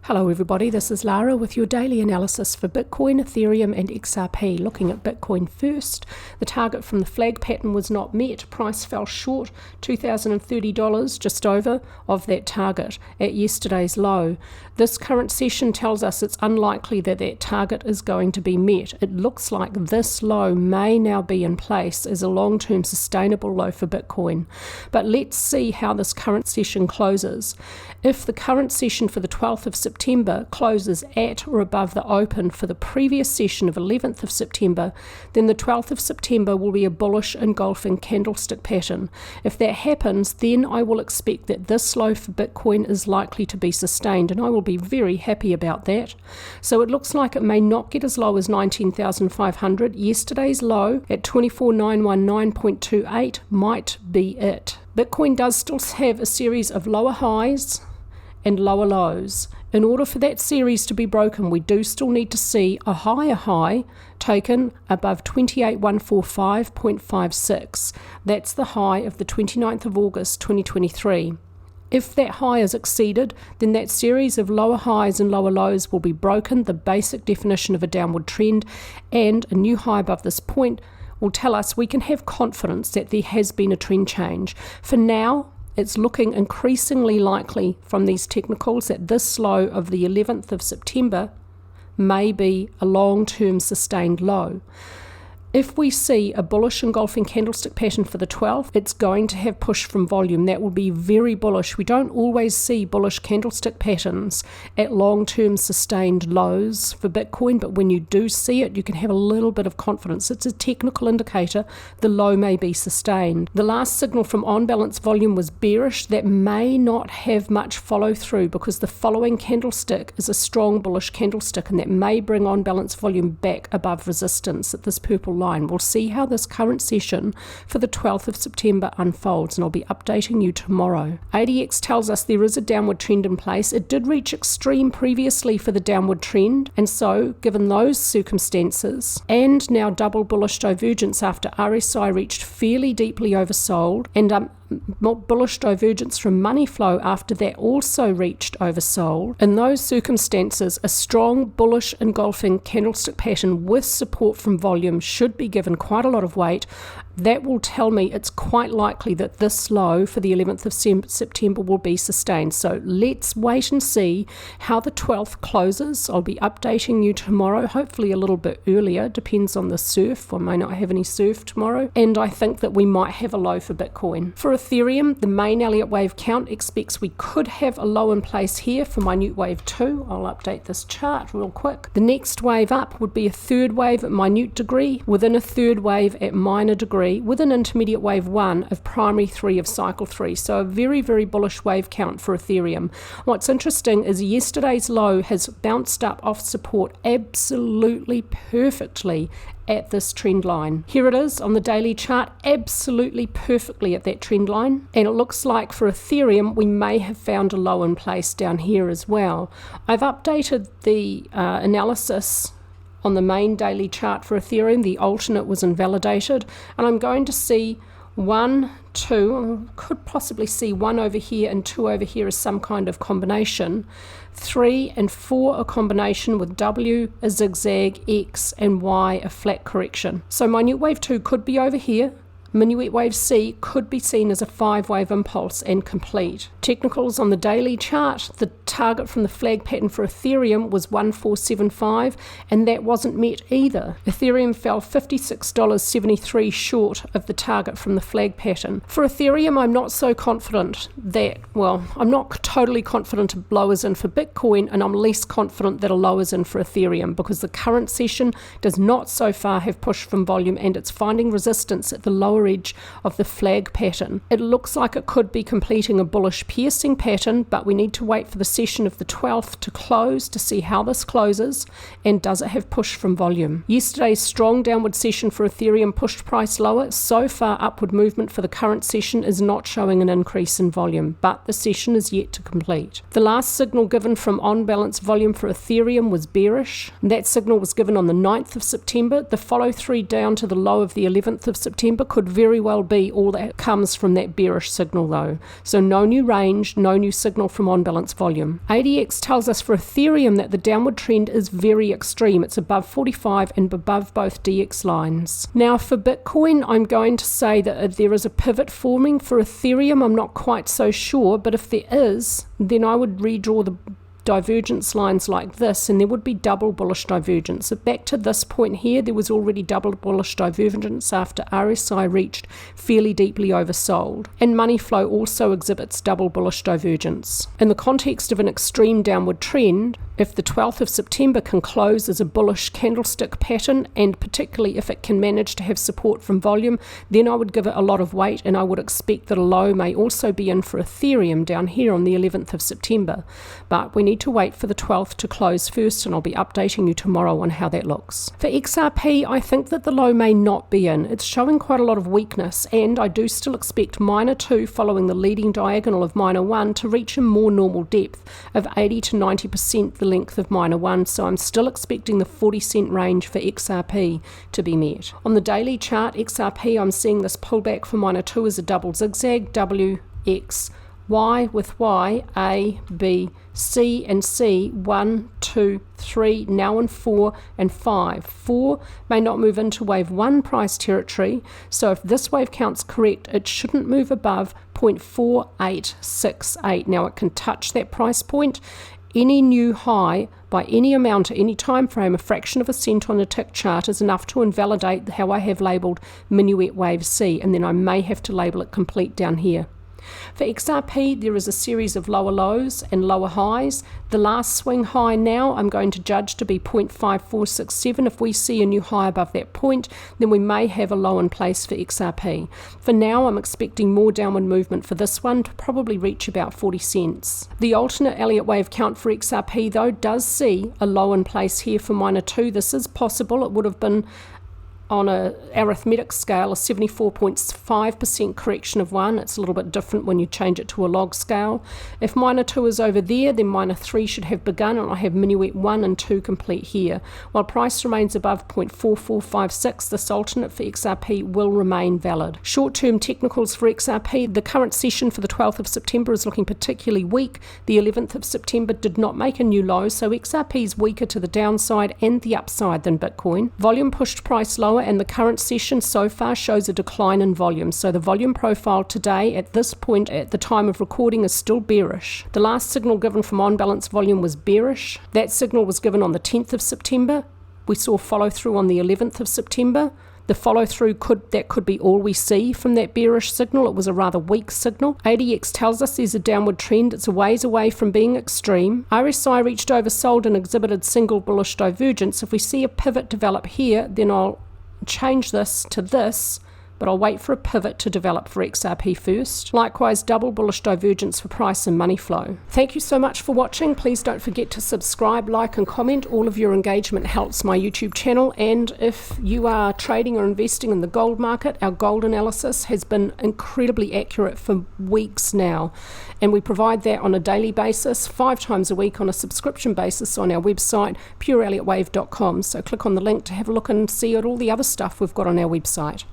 Hello everybody, this is Lara with your daily analysis for Bitcoin, Ethereum and XRP. Looking at Bitcoin first, the target from the flag pattern was not met. Price fell short, $2,030 just over of that target at yesterday's low. This current session tells us it's unlikely that that target is going to be met. It looks like this low may now be in place as a long-term sustainable low for Bitcoin. But let's see how this current session closes. If the current session for the 12th of September closes at or above the open for the previous session of 11th of September, then the 12th of September will be a bullish engulfing candlestick pattern. If that happens, then I will expect that this low for Bitcoin is likely to be sustained, and I will be very happy about that. So it looks like it may not get as low as 19,500. Yesterday's low at 24,919.28 might be it. Bitcoin does still have a series of lower highs and lower lows. In order for that series to be broken, we do still need to see a higher high taken above 28,145.56. That's the high of the 29th of August 2023. If that high is exceeded, then that series of lower highs and lower lows will be broken, the basic definition of a downward trend, and a new high above this point will tell us we can have confidence that there has been a trend change. For now, it's looking increasingly likely from these technicals that this low of the 11th of September may be a long-term sustained low. If we see a bullish engulfing candlestick pattern for the 12th, it's going to have push from volume. That will be very bullish. We don't always see bullish candlestick patterns at long-term sustained lows for Bitcoin, but when you do see it, you can have a little bit of confidence. It's a technical indicator. The low may be sustained. The last signal from on-balance volume was bearish. That may not have much follow-through because the following candlestick is a strong bullish candlestick, and that may bring on-balance volume back above resistance at this purple line. We'll see how this current session for the 12th of September unfolds, and I'll be updating you tomorrow. ADX tells us there is a downward trend in place. It did reach extreme previously for the downward trend, and so given those circumstances and now double bullish divergence after RSI reached fairly deeply oversold and bullish divergence from money flow after that also reached oversold. In those circumstances, a strong bullish engulfing candlestick pattern with support from volume should be given quite a lot of weight. That will tell me it's quite likely that this low for the 11th of September will be sustained. So let's wait and see how the 12th closes. I'll be updating you tomorrow, hopefully a little bit earlier, depends on the surf. I may not have any surf tomorrow. And I think that we might have a low for Bitcoin. For Ethereum, the main Elliott Wave count expects we could have a low in place here for minute wave 2. I'll update this chart real quick. The next wave up would be a third wave at minute degree, within a third wave at minor degree, with an intermediate wave 1 of primary 3 of cycle 3. So a very, very bullish wave count for Ethereum. What's interesting is yesterday's low has bounced up off support absolutely perfectly at this trend line. Here it is on the daily chart, absolutely perfectly at that trend line. And it looks like for Ethereum, we may have found a low in place down here as well. I've updated the analysis on the main daily chart for Ethereum. The alternate was invalidated, and I'm going to see 1, 2, could possibly see 1 over here and 2 over here as some kind of combination. 3 and 4 a combination with W a zigzag, X and Y a flat correction. So minute wave 2 could be over here. Minuet wave C could be seen as a 5-wave impulse and complete. Technicals on the daily chart, the target from the flag pattern for Ethereum was 1475, and that wasn't met either. Ethereum fell $56.73 short of the target from the flag pattern. For Ethereum, I'm not so confident that, well, I'm not totally confident a low is in for Bitcoin, and I'm less confident that a low is in for Ethereum because the current session does not so far have push from volume, and it's finding resistance at the lower edge of the flag pattern. It looks like it could be completing a bullish piercing pattern, but we need to wait for the session of the 12th to close to see how this closes and does it have push from volume. Yesterday's strong downward session for Ethereum pushed price lower. So far, upward movement for the current session is not showing an increase in volume, but the session is yet to complete. The last signal given from on-balance volume for Ethereum was bearish. That signal was given on the 9th of September. The follow-through down to the low of the 11th of September could very well be all that comes from that bearish signal though. So no new range, no new signal from on-balance volume. ADX tells us for Ethereum that the downward trend is very extreme. It's above 45 and above both DX lines. Now for Bitcoin, I'm going to say that there is a pivot forming. For Ethereum, I'm not quite so sure, but if there is, then I would redraw the divergence lines like this, and there would be double bullish divergence. So back to this point here, there was already double bullish divergence after RSI reached fairly deeply oversold, and money flow also exhibits double bullish divergence. In the context of an extreme downward trend, if the 12th of September can close as a bullish candlestick pattern, and particularly if it can manage to have support from volume, then I would give it a lot of weight, and I would expect that a low may also be in for Ethereum down here on the 11th of September. But we need to wait for the 12th to close first, and I'll be updating you tomorrow on how that looks. For XRP, I think that the low may not be in. It's showing quite a lot of weakness, and I do still expect minor 2 following the leading diagonal of minor 1 to reach a more normal depth of 80 to 90% the length of minor 1, so I'm still expecting the 40-cent range for XRP to be met. On the daily chart, XRP, I'm seeing this pullback for minor 2 as a double zigzag, W, X, Y with Y, A, B, C and C, 1, 2, 3, now in 4 and 5. 4 may not move into wave 1 price territory, so if this wave count's correct, it shouldn't move above 0.4868. Now it can touch that price point. Any new high by any amount at any time frame, a fraction of a cent on a tick chart, is enough to invalidate how I have labelled minuet wave C, and then I may have to label it complete down here. For XRP, there is a series of lower lows and lower highs. The last swing high now I'm going to judge to be 0.5467. If we see a new high above that point, then we may have a low in place for XRP. For now, I'm expecting more downward movement for this one to probably reach about 40 cents. The alternate Elliott Wave count for XRP, though, does see a low in place here for minor 2. This is possible. It would have been on a arithmetic scale, a 74.5% correction of 1. It's a little bit different when you change it to a log scale. If minor 2 is over there, then minor 3 should have begun, and I have minuet 1 and 2 complete here. While price remains above 0.4456, this alternate for XRP will remain valid. Short-term technicals for XRP, the current session for the 12th of September is looking particularly weak. The 11th of September did not make a new low, so XRP is weaker to the downside and the upside than Bitcoin. Volume pushed price lower, and the current session so far shows a decline in volume. So the volume profile today at this point at the time of recording is still bearish. The last signal given from on-balance volume was bearish. That signal was given on the 10th of September. We saw follow through on the 11th of September. The follow through could be all we see from that bearish signal. It was a rather weak signal. ADX tells us there's a downward trend. It's a ways away from being extreme. RSI reached oversold and exhibited single bullish divergence. If we see a pivot develop here, then I'll change this to this, but I'll wait for a pivot to develop for XRP first. Likewise, double bullish divergence for price and money flow. Thank you so much for watching. Please don't forget to subscribe, like and comment. All of your engagement helps my YouTube channel, and if you are trading or investing in the gold market, our gold analysis has been incredibly accurate for weeks now, and we provide that on a daily basis, 5 times a week on a subscription basis on our website, pureelliottwave.com. So click on the link to have a look and see at all the other stuff we've got on our website.